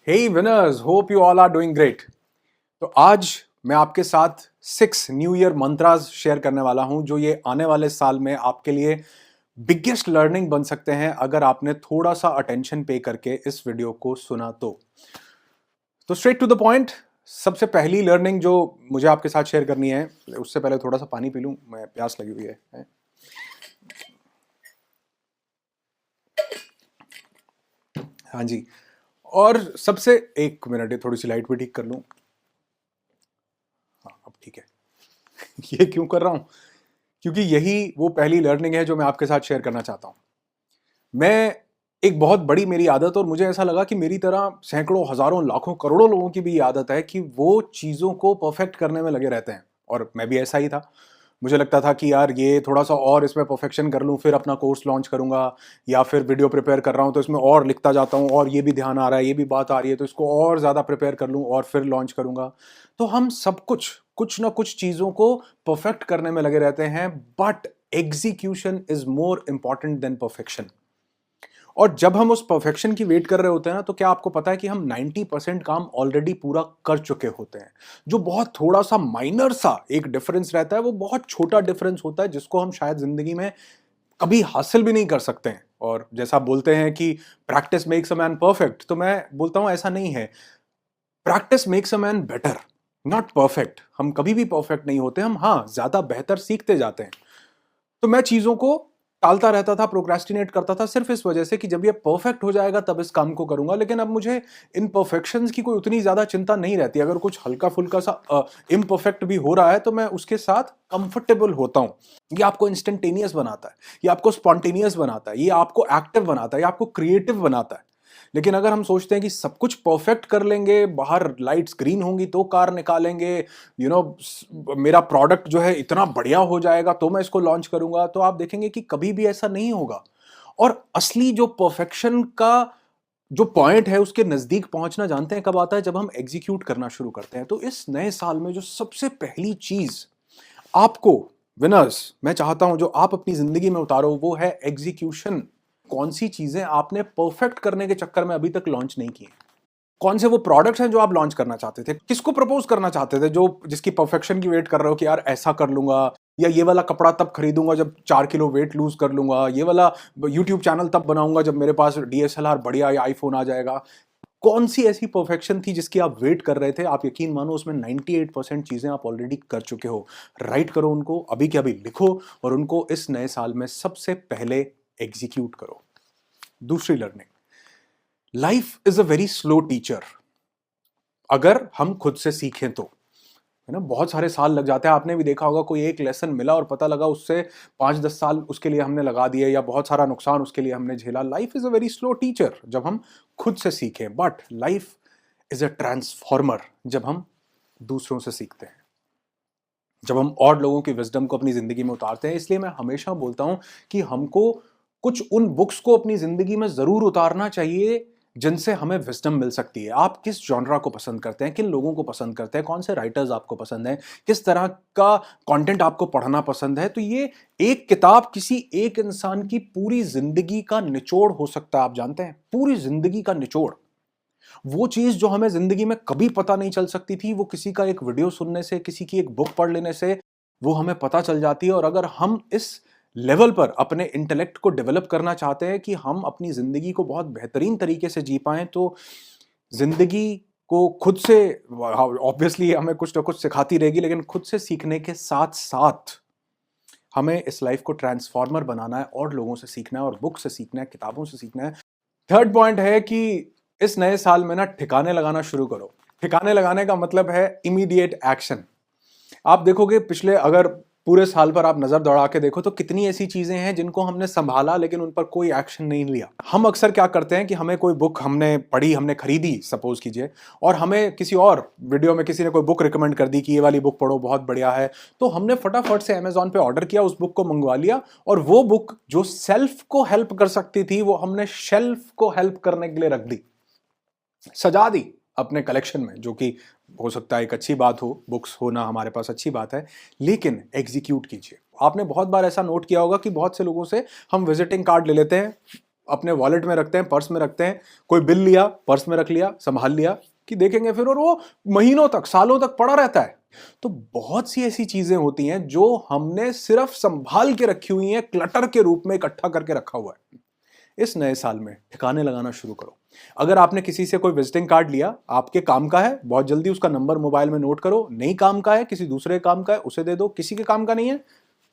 Hey winners, hope you all are doing great. तो आज मैं आपके साथ 6 न्यू ईयर मंत्रास शेयर करने वाला हूं जो ये आने वाले साल में आपके लिए बिगेस्ट लर्निंग बन सकते हैं अगर आपने थोड़ा सा अटेंशन पे करके इस वीडियो को सुना तो स्ट्रेट टू द पॉइंट। सबसे पहली लर्निंग जो मुझे आपके साथ शेयर करनी है, उससे पहले थोड़ा सा पानी पी लूं, मैं प्यास लगी हुई है। हाँ जी। और सबसे एक मिनट, थोड़ी सी लाइट भी ठीक कर लूं। हाँ अब ठीक है। ये क्यों कर रहा हूं? क्योंकि यही वो पहली लर्निंग है जो मैं आपके साथ शेयर करना चाहता हूं। मैं एक बहुत बड़ी मेरी आदत, और मुझे ऐसा लगा कि मेरी तरह सैकड़ों हजारों लाखों करोड़ों लोगों की भी ये आदत है कि वो चीजों को परफेक्ट करने में लगे रहते हैं, और मैं भी ऐसा ही था। मुझे लगता था कि यार ये थोड़ा सा और इसमें परफेक्शन कर लूं, फिर अपना कोर्स लॉन्च करूंगा, या फिर वीडियो प्रिपेयर कर रहा हूं तो इसमें और लिखता जाता हूं, और ये भी ध्यान आ रहा है, ये भी बात आ रही है, तो इसको और ज्यादा प्रिपेयर कर लूं और फिर लॉन्च करूंगा। तो हम सब कुछ ना कुछ चीजों को परफेक्ट करने में लगे रहते हैं, but execution is more important than perfection. और जब हम उस परफेक्शन की वेट कर रहे होते हैं ना, तो क्या आपको पता है कि हम 90% काम ऑलरेडी पूरा कर चुके होते हैं। जो बहुत थोड़ा सा माइनर सा एक डिफरेंस रहता है, वो बहुत छोटा डिफरेंस होता है जिसको हम शायद जिंदगी में कभी हासिल भी नहीं कर सकते हैं। और जैसा बोलते हैं कि practice makes a man perfect, तो मैं बोलता हूं ऐसा नहीं है। Practice makes a man better, not perfect. हम कभी भी परफेक्ट नहीं होते, हम हाँ ज्यादा बेहतर सीखते जाते हैं। तो मैं चीजों को टालता रहता था, प्रोक्रेस्टिनेट करता था, सिर्फ इस वजह से कि जब ये परफेक्ट हो जाएगा तब इस काम को करूंगा। लेकिन अब मुझे इन परफेक्शंस की कोई उतनी ज्यादा चिंता नहीं रहती। अगर कुछ हल्का फुल्का सा इम्परफेक्ट भी हो रहा है तो मैं उसके साथ कंफर्टेबल होता हूं। ये आपको इंस्टेंटेनियस बनाता है, ये आपको स्पॉन्टेनियस बनाता है, ये आपको एक्टिव बनाता है, ये आपको क्रिएटिव बनाता है। लेकिन अगर हम सोचते हैं कि सब कुछ परफेक्ट कर लेंगे, बाहर लाइट्स ग्रीन होंगी तो कार निकालेंगे, मेरा प्रोडक्ट जो है इतना बढ़िया हो जाएगा तो मैं इसको लॉन्च करूंगा, तो आप देखेंगे कि कभी भी ऐसा नहीं होगा। और असली जो परफेक्शन का जो पॉइंट है उसके नजदीक पहुंचना जानते हैं कब आता है? जब हम एग्जीक्यूट करना शुरू करते हैं। तो इस नए साल में जो सबसे पहली चीज आपको, विनर्स, मैं चाहता हूं जो आप अपनी जिंदगी में उतारो, वो है एग्जीक्यूशन। कौन सी चीजें आपने परफेक्ट करने के चक्कर में अभी तक लॉन्च नहीं की? कौन से वो प्रोडक्ट्स हैं जो आप लॉन्च करना चाहते थे? किसको प्रपोज करना चाहते थे जो जिसकी परफेक्शन की वेट कर रहे हो कि यार ऐसा कर लूंगा, या ये वाला कपड़ा तब खरीदूंगा जब 4 किलो वेट लूज कर लूंगा, ये वाला यूट्यूब चैनल तब बनाऊंगा जब मेरे पास डीएसएलआर बढ़िया या आईफोन आ जाएगा। कौन सी ऐसी परफेक्शन थी जिसकी आप वेट कर रहे थे? आप यकीन मानो उसमें 98% चीजें आप ऑलरेडी कर चुके हो। राइट करो उनको, अभी के अभी लिखो, और उनको इस नए साल में सबसे पहले एग्जीक्यूट करो। दूसरी learning, life is a very slow teacher अगर हम खुद से सीखें तो, है ना। बहुत सारे साल लग जाते हैं। आपने भी देखा होगा, कोई एक लेसन मिला और पता लगा उससे 5-10 साल उसके लिए हमने लगा दिए, या बहुत सारा नुकसान उसके लिए हमने झेला। Life is a very slow teacher जब हम खुद से सीखें, but life is a transformer जब हम दूसरों से सीखते हैं, जब हम और लोगों की विजडम को अपनी जिंदगी में उतारते हैं। इसलिए मैं हमेशा बोलता हूं कि हमको कुछ उन बुक्स को अपनी जिंदगी में जरूर उतारना चाहिए जिनसे हमें विजडम मिल सकती है। आप किस जॉनरा को पसंद करते हैं, किन लोगों को पसंद करते हैं, कौन से राइटर्स आपको पसंद हैं, किस तरह का कंटेंट आपको पढ़ना पसंद है, तो ये एक किताब किसी एक इंसान की पूरी जिंदगी का निचोड़ हो सकता है। आप जानते हैं, पूरी जिंदगी का निचोड़। वो चीज जो हमें जिंदगी में कभी पता नहीं चल सकती थी, वो किसी का एक वीडियो सुनने से, किसी की एक बुक पढ़ लेने से वो हमें पता चल जाती है। और अगर हम इस लेवल पर अपने इंटेलेक्ट को डेवलप करना चाहते हैं कि हम अपनी जिंदगी को बहुत बेहतरीन तरीके से जी पाएं, तो जिंदगी को खुद से, ऑब्वियसली हमें कुछ ना कुछ सिखाती रहेगी, लेकिन खुद से सीखने के साथ साथ हमें इस लाइफ को ट्रांसफॉर्मर बनाना है, और लोगों से सीखना है, और बुक से सीखना है, किताबों से सीखना है। थर्ड पॉइंट है कि इस नए साल में ना ठिकाने लगाना शुरू करो। ठिकाने लगाने का मतलब है इमीडिएट एक्शन। आप देखोगे पिछले, अगर पूरे साल पर आप नजर दौड़ा के देखो, तो कितनी ऐसी चीजें हैं जिनको हमने संभाला लेकिन उन पर कोई एक्शन नहीं लिया। हम अक्सर क्या करते हैं कि हमें कोई बुक हमने पढ़ी, हमने खरीदी सपोज कीजिए, और हमें किसी और वीडियो में किसी ने कोई बुक रिकमेंड कर दी कि ये वाली बुक पढ़ो, बहुत बढ़िया है, तो हमने फटाफट से अमेजोन पे ऑर्डर किया, उस बुक को मंगवा लिया, और वो बुक जो सेल्फ को हेल्प कर सकती थी वो हमने शेल्फ को हेल्प करने के लिए रख दी, सजा दी अपने कलेक्शन में। जो कि हो सकता है एक अच्छी बात हो, बुक्स होना हमारे पास अच्छी बात है, लेकिन एग्जीक्यूट कीजिए। आपने बहुत बार ऐसा नोट किया होगा कि बहुत से लोगों से हम विजिटिंग कार्ड ले लेते हैं, अपने वॉलेट में रखते हैं, पर्स में रखते हैं, कोई बिल लिया पर्स में रख लिया, संभाल लिया कि देखेंगे फिर, और वो महीनों तक सालों तक पड़ा रहता है। तो बहुत सी ऐसी चीजें होती हैं जो हमने सिर्फ संभाल के रखी हुई हैं, क्लटर के रूप में इकट्ठा करके रखा हुआ है। इस नए साल में ठिकाने लगाना शुरू करो। अगर आपने किसी से कोई विजिटिंग कार्ड लिया, आपके काम का है, बहुत जल्दी उसका नंबर मोबाइल में नोट करो। नहीं काम का है, किसी दूसरे काम का है, उसे दे दो। किसी के काम का नहीं है,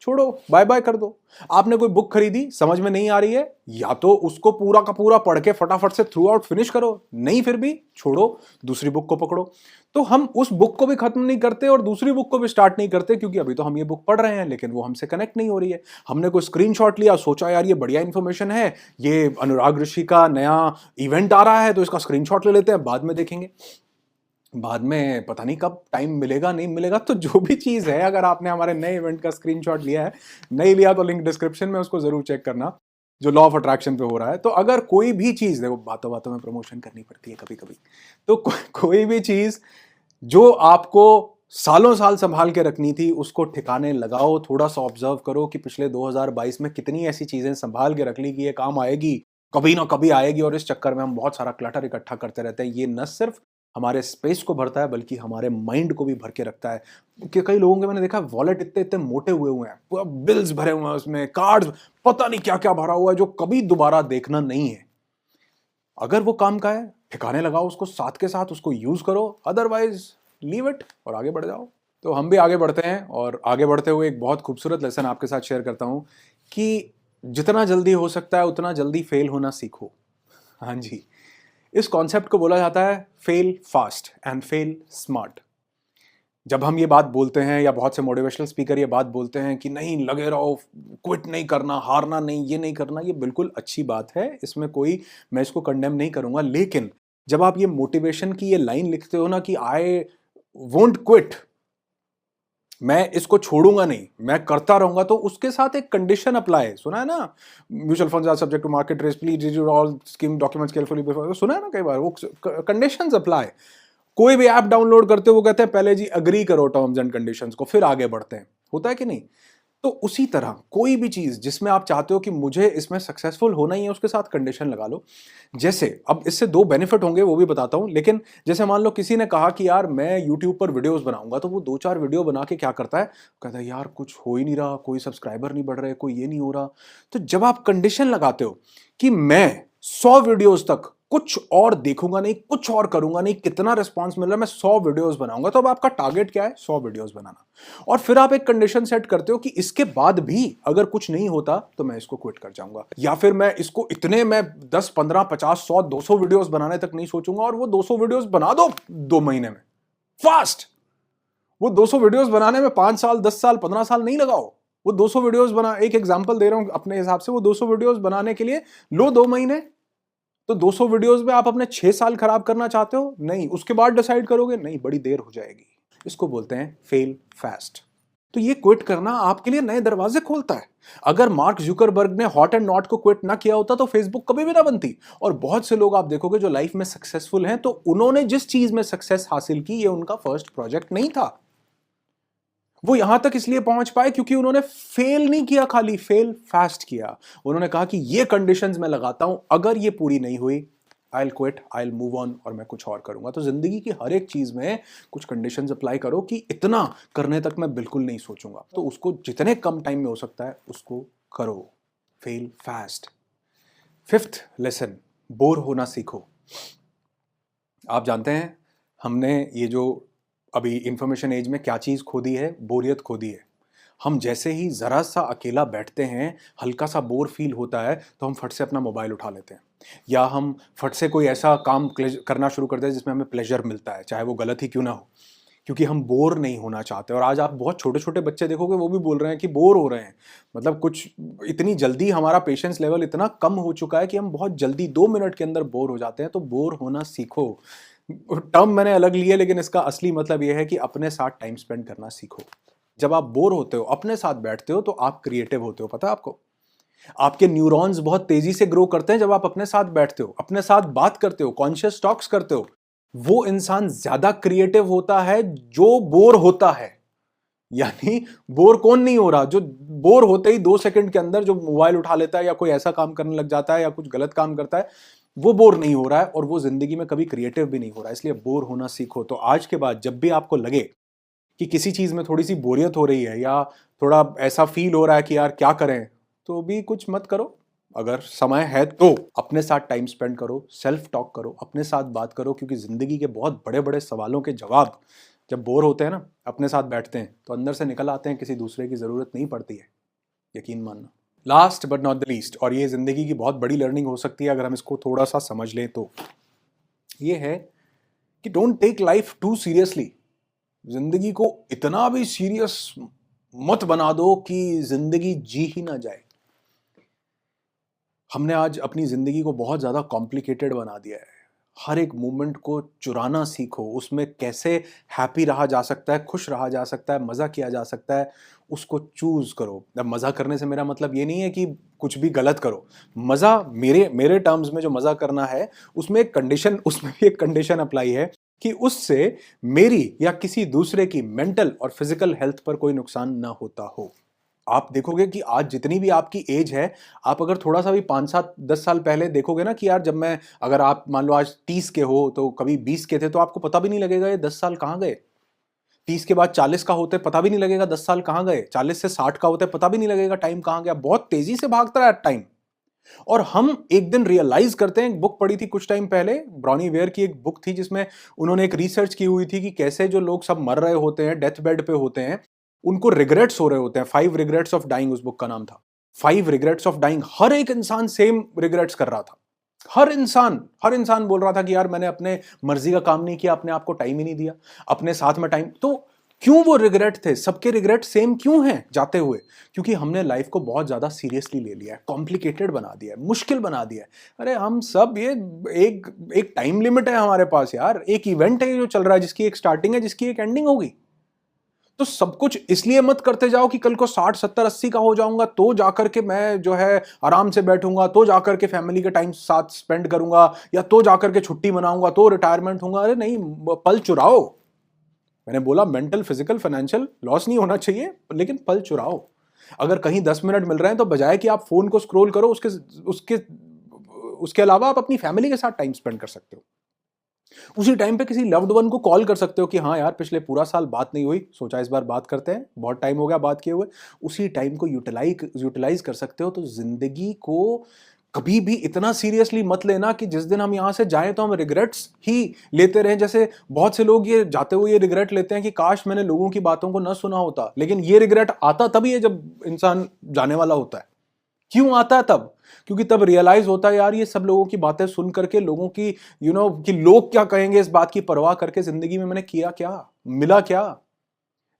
छोड़ो, बाय बाय कर दो। आपने कोई बुक खरीदी, समझ में नहीं आ रही है, या तो उसको पूरा का पूरा पढ़ के फटाफट से थ्रू आउट फिनिश करो, नहीं फिर भी छोड़ो, दूसरी बुक को पकड़ो। तो हम उस बुक को भी खत्म नहीं करते और दूसरी बुक को भी स्टार्ट नहीं करते, क्योंकि अभी तो हम ये बुक पढ़ रहे हैं लेकिन वो हमसे कनेक्ट नहीं हो रही है। हमने कोई स्क्रीनशॉट लिया, सोचा यार ये बढ़िया इंफॉर्मेशन है, ये अनुराग ऋषि का नया इवेंट आ रहा है तो इसका स्क्रीनशॉट ले लेते हैं, बाद में देखेंगे, बाद में पता नहीं कब टाइम मिलेगा नहीं मिलेगा। तो जो भी चीज़ है, अगर आपने हमारे नए इवेंट का स्क्रीनशॉट लिया है, नहीं लिया तो लिंक डिस्क्रिप्शन में, उसको जरूर चेक करना, जो लॉ ऑफ अट्रैक्शन पे हो रहा है। तो अगर कोई भी चीज़, देखो बातों बातों में प्रमोशन करनी पड़ती है कभी कभी, तो कोई भी चीज़ जो आपको सालों साल संभाल के रखनी थी, उसको ठिकाने लगाओ। थोड़ा सा ऑब्जर्व करो कि पिछले 2022 में कितनी ऐसी चीज़ें संभाल के रख ली कि ये काम आएगी, कभी ना कभी आएगी, और इस चक्कर में हम बहुत सारा क्लटर इकट्ठा करते रहते हैं। ये न सिर्फ हमारे स्पेस को भरता है बल्कि हमारे माइंड को भी भर के रखता है। कि कई लोगों के मैंने देखा वॉलेट इतने इतने मोटे हुए हैं, पूरा बिल्स भरे हुए हैं उसमें, कार्ड्स, पता नहीं क्या क्या भरा हुआ है जो कभी दोबारा देखना नहीं है। अगर वो काम का है, ठिकाने लगाओ उसको, साथ के साथ उसको यूज करो, अदरवाइज लीव इट और आगे बढ़ जाओ। तो हम भी आगे बढ़ते हैं, और आगे बढ़ते हुए एक बहुत खूबसूरत लेसन आपके साथ शेयर करता हूं कि जितना जल्दी हो सकता है उतना जल्दी फेल होना सीखो। हाँ जी, इस कॉन्सेप्ट को बोला जाता है fail fast and fail smart. जब हम ये बात बोलते हैं, या बहुत से मोटिवेशनल स्पीकर ये बात बोलते हैं कि नहीं लगे रहो, क्विट नहीं करना, हारना नहीं, ये नहीं करना, ये बिल्कुल अच्छी बात है, इसमें कोई, मैं इसको कंडेम नहीं करूंगा। लेकिन जब आप ये मोटिवेशन की ये लाइन लिखते हो ना कि आई वोंट क्विट, मैं इसको छोड़ूंगा नहीं, मैं करता रहूंगा, तो उसके साथ एक कंडीशन अप्लाई, सुना है ना, mutual funds are subject to market risk, please read all scheme documents carefully before, सुना है ना कई बार, वो कंडीशंस अप्लाई। कोई भी ऐप डाउनलोड करते हो वो कहते हैं पहले जी अग्री करो टर्म्स एंड कंडीशंस को, फिर आगे बढ़ते हैं, होता है कि नहीं? तो उसी तरह कोई भी चीज जिसमें आप चाहते हो कि मुझे इसमें सक्सेसफुल होना ही है, उसके साथ कंडीशन लगा लो। जैसे अब इससे दो बेनिफिट होंगे, वो भी बताता हूं, लेकिन जैसे मान लो किसी ने कहा कि यार मैं यूट्यूब पर वीडियोस बनाऊंगा, तो वो 2-4 वीडियो बना के क्या करता है, कहता है यार कुछ हो ही नहीं रहा, कोई सब्सक्राइबर नहीं बढ़ रहे, कोई ये नहीं हो रहा। तो जब आप कंडीशन लगाते हो कि मैं 100 वीडियोस तक कुछ और देखूंगा नहीं, कुछ और करूंगा नहीं, कितना रिस्पांस मिल रहा है, मैं 100 वीडियोस बनाऊंगा, तो अब आपका टारगेट क्या है, 100 वीडियोस बनाना। और फिर आप एक कंडीशन सेट करते हो कि इसके बाद भी अगर कुछ नहीं होता तो मैं इसको क्विट कर जाऊंगा, या फिर मैं इसको इतने, मैं 10, 15, 50, 100, 200 वीडियोस बनाने तक नहीं सोचूंगा, और वो 200 वीडियोस बना दो 2 महीने में फास्ट। वो 200 वीडियोस बनाने में 5 साल, 10 साल, 15 साल नहीं लगाओ। वो 200 वीडियोस बना, एक एग्जांपल दे रहा हूं अपने हिसाब से, वो 200 वीडियोस बनाने के लिए लो 2 महीने। तो 200 वीडियोस में आप अपने 6 साल खराब करना चाहते हो? नहीं, उसके बाद डिसाइड करोगे? नहीं, बड़ी देर हो जाएगी। इसको बोलते हैं फेल फास्ट। तो ये क्विट करना आपके लिए नए दरवाजे खोलता है। अगर मार्क जुकरबर्ग ने हॉट एंड नॉट को क्विट ना किया होता तो फेसबुक कभी भी ना बनती। और बहुत से लोग आप देखोगे जो लाइफ में सक्सेसफुल हैं, तो उन्होंने जिस चीज में सक्सेस हासिल की, ये उनका फर्स्ट प्रोजेक्ट नहीं था। वो यहां तक इसलिए पहुंच पाए क्योंकि उन्होंने फेल नहीं किया, खाली फेल फास्ट किया। उन्होंने कहा कि ये कंडीशंस मैं लगाता हूं, अगर ये पूरी नहीं हुई, I will quit, I will move on, और मैं कुछ और करूंगा। तो जिंदगी की हर एक चीज में कुछ कंडीशंस अप्लाई करो कि इतना करने तक मैं बिल्कुल नहीं सोचूंगा, तो उसको जितने कम टाइम में हो सकता है उसको करो। Fail fast. 5th lesson, bore होना सीखो। आप जानते हैं हमने ये जो अभी इंफॉर्मेशन एज में क्या चीज़ खो दी है, बोरियत खो दी है। हम जैसे ही ज़रा सा अकेला बैठते हैं, हल्का सा बोर फील होता है, तो हम फट से अपना मोबाइल उठा लेते हैं, या हम फट से कोई ऐसा काम करना शुरू करते हैं जिसमें हमें प्लेजर मिलता है, चाहे वो गलत ही क्यों ना हो, क्योंकि हम बोर नहीं होना चाहते। और आज आप बहुत छोटे छोटे बच्चे देखोगे, वो भी बोल रहे हैं कि बोर हो रहे हैं। मतलब कुछ इतनी जल्दी हमारा पेशेंस लेवल इतना कम हो चुका है कि हम बहुत जल्दी 2 मिनट के अंदर बोर हो जाते हैं। तो बोर होना सीखो। टर्म मैंने अलग ली है, लेकिन इसका असली मतलब यह है कि अपने साथ टाइम स्पेंड करना सीखो। जब आप बोर होते हो, अपने साथ बैठते हो, तो आप क्रिएटिव होते हो। पता है आपको, आपके न्यूरॉन्स बहुत तेजी से ग्रो करते हैं जब आप अपने साथ बैठते हो, अपने साथ बात करते हो, कॉन्शियस टॉक्स करते हो। वो इंसान ज्यादा क्रिएटिव होता है जो बोर होता है। यानी बोर कौन नहीं हो रहा? जो बोर होते ही 2 सेकंड के अंदर जो मोबाइल उठा लेता है या कोई ऐसा काम करने लग जाता है या कुछ गलत काम करता है, वो बोर नहीं हो रहा है और वो जिंदगी में कभी क्रिएटिव भी नहीं हो रहा है। इसलिए बोर होना सीखो। तो आज के बाद जब भी आपको लगे कि किसी चीज में थोड़ी सी बोरियत हो रही है या थोड़ा ऐसा फील हो रहा है कि यार क्या करें, तो भी कुछ मत करो। अगर समय है तो अपने साथ टाइम स्पेंड करो, सेल्फ टॉक करो, अपने साथ बात करो, क्योंकि जिंदगी के बहुत बड़े बड़े सवालों के जवाब जब बोर होते हैं ना, अपने साथ बैठते हैं तो अंदर से निकल आते हैं, किसी दूसरे की जरूरत नहीं पड़ती है, यकीन मानना। Last but not the least, और ये जिंदगी की बहुत बड़ी लर्निंग हो सकती है अगर हम इसको थोड़ा सा समझ लें, तो ये है कि don't take life too seriously. जिंदगी को इतना भी सीरियस मत बना दो कि जिंदगी जी ही ना जाए। हमने आज अपनी जिंदगी को बहुत ज्यादा कॉम्प्लिकेटेड बना दिया है। हर एक मोमेंट को चुराना सीखो, उसमें कैसे हैप्पी रहा जा सकता है, खुश रहा जा सकता है, मजा किया जा सकता है, उसको चूज करो। अब मजा करने से मेरा मतलब ये नहीं है कि कुछ भी गलत करो। मजा मेरे टर्म्स में जो मजा करना है, उसमें भी एक कंडीशन अप्लाई है कि उससे मेरी या किसी दूसरे की मेंटल और फिजिकल हेल्थ पर कोई नुकसान ना होता हो। आप देखोगे कि आज जितनी भी आपकी एज है, आप अगर थोड़ा सा भी 5-7-10 साल पहले देखोगे ना कि यार अगर आप मान लो आज 30 के हो तो कभी 20 के थे, तो आपको पता भी नहीं लगेगा ये 10 साल कहाँ गए। 30 के बाद 40 का होते पता भी नहीं लगेगा 10 साल कहाँ गए। 40 से 60 का होते पता भी नहीं लगेगा टाइम कहाँ गया। बहुत तेजी से भागता है टाइम। और हम एक दिन रियलाइज करते हैं, एक बुक पढ़ी थी कुछ टाइम पहले, ब्रॉनी वेयर की एक बुक थी जिसमें उन्होंने एक रिसर्च की हुई थी कि कैसे जो लोग सब मर रहे होते हैं, डेथ बेड पे होते हैं, उनको रिग्रेट्स हो रहे होते हैं। 5 रिग्रेट्स ऑफ डाइंग उस बुक का नाम था। 5 रिग्रेट्स ऑफ डाइंग। हर एक इंसान सेम रिग्रेट्स कर रहा था। हर इंसान बोल रहा था कि यार मैंने अपने मर्जी का काम नहीं किया, अपने आप को टाइम ही नहीं दिया, अपने साथ में टाइम। तो क्यों वो रिग्रेट थे? सबके रिग्रेट सेम क्यों हैं जाते हुए? क्योंकि हमने लाइफ को बहुत ज्यादा सीरियसली ले लिया है, कॉम्प्लिकेटेड बना दिया है, मुश्किल बना दिया है। अरे हम सब ये एक टाइम लिमिट है हमारे पास यार। एक इवेंट है जो चल रहा है, जिसकी एक स्टार्टिंग है, जिसकी एक एंडिंग होगी। तो सब कुछ इसलिए मत करते जाओ कि कल को 60, 70, 80 का हो जाऊंगा तो जाकर के मैं जो है आराम से बैठूंगा, तो जाकर के फैमिली के टाइम साथ स्पेंड करूंगा, या तो जाकर के छुट्टी मनाऊंगा, तो रिटायरमेंट होगा। अरे नहीं, पल चुराओ। मैंने बोला मेंटल, फिजिकल, फाइनेंशियल लॉस नहीं होना चाहिए, लेकिन पल चुराओ। अगर कहीं 10 मिनट मिल रहे हैं तो बजाय कि आप फोन को स्क्रॉल करो, उसके अलावा आप अपनी फैमिली के साथ टाइम स्पेंड कर सकते हो। उसी टाइम पे किसी लव्ड वन को कॉल कर सकते हो कि हाँ यार पिछले पूरा साल बात नहीं हुई, सोचा इस बार बात करते हैं, बहुत टाइम हो गया बात किए हुए। उसी टाइम को यूटिलाइज कर सकते हो। तो जिंदगी को कभी भी इतना सीरियसली मत लेना कि जिस दिन हम यहां से जाएं तो हम रिग्रेट्स ही लेते रहें। जैसे बहुत से लोग ये जाते हुए ये रिग्रेट लेते हैं कि काश मैंने लोगों की बातों को न सुना होता। लेकिन ये रिग्रेट आता तभी है जब इंसान जाने वाला होता है। क्यों आता है तब? क्योंकि तब रियलाइज होता है यार ये सब लोगों की बातें सुन करके, लोगों की कि लोग क्या कहेंगे इस बात की परवाह करके जिंदगी में मैंने किया क्या, मिला क्या।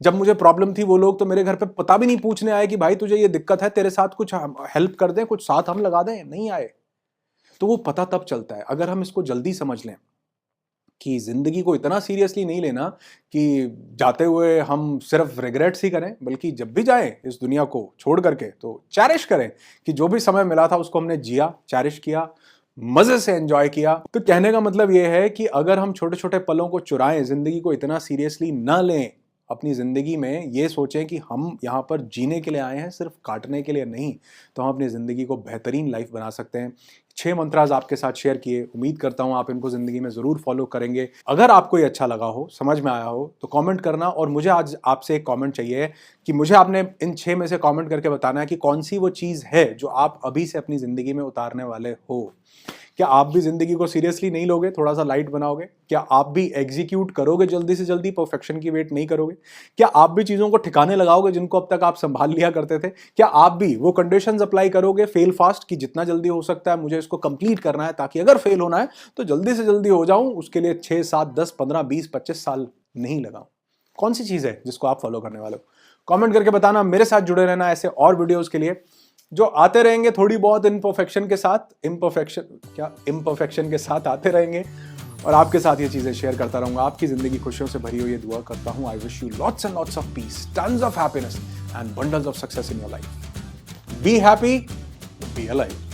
जब मुझे प्रॉब्लम थी वो लोग तो मेरे घर पे पता भी नहीं पूछने आए कि भाई तुझे ये दिक्कत है, तेरे साथ कुछ हेल्प कर दें, कुछ साथ हम लगा दें, नहीं आए। तो वो पता तब चलता है। अगर हम इसको जल्दी समझ लें कि जिंदगी को इतना सीरियसली नहीं लेना कि जाते हुए हम सिर्फ रिग्रेट्स ही करें, बल्कि जब भी जाएं इस दुनिया को छोड़ करके तो चैरिश करें कि जो भी समय मिला था उसको हमने जिया, चैरिश किया, मजे से एंजॉय किया। तो कहने का मतलब यह है कि अगर हम छोटे छोटे पलों को चुराएं, जिंदगी को इतना सीरियसली ना लें, अपनी जिंदगी में ये सोचें कि हम यहाँ पर जीने के लिए आए हैं, सिर्फ काटने के लिए नहीं, तो हम अपनी जिंदगी को बेहतरीन लाइफ बना सकते हैं। 6 मंत्राज आपके साथ शेयर किए, उम्मीद करता हूं आप इनको जिंदगी में जरूर फॉलो करेंगे। अगर आपको ये अच्छा लगा हो, समझ में आया हो, तो कमेंट करना। और मुझे आज आपसे एक कमेंट चाहिए कि मुझे आपने इन 6 में से कमेंट करके बताना है कि कौन सी वो चीज है जो आप अभी से अपनी जिंदगी में उतारने वाले हो। क्या आप भी जिंदगी को सीरियसली नहीं लोगे, थोड़ा सा लाइट बनाओगे? क्या आप भी एग्जीक्यूट करोगे जल्दी से जल्दी, परफेक्शन की वेट नहीं करोगे? क्या आप भी चीजों को ठिकाने लगाओगे जिनको अब तक आप संभाल लिया करते थे? क्या आप भी वो कंडीशंस अप्लाई करोगे फेल फास्ट कि जितना जल्दी हो सकता है मुझे इसको कंप्लीट करना है, ताकि अगर फेल होना है तो जल्दी से जल्दी हो जाऊं, उसके लिए 6, 7, 10, 15, 20, 25 साल नहीं लगाऊं? कौन सी चीज है जिसको आप फॉलो करने वाले हो? कमेंट करके बताना। मेरे साथ जुड़े रहना ऐसे और वीडियोस के लिए जो आते रहेंगे थोड़ी बहुत इम्परफेक्शन के साथ आते रहेंगे, और आपके साथ ये चीजें शेयर करता रहूंगा। आपकी जिंदगी खुशियों से भरी हुई ये दुआ करता हूं। I wish you lots and lots of peace, tons of happiness and bundles of success in your life. Be happy, be alive.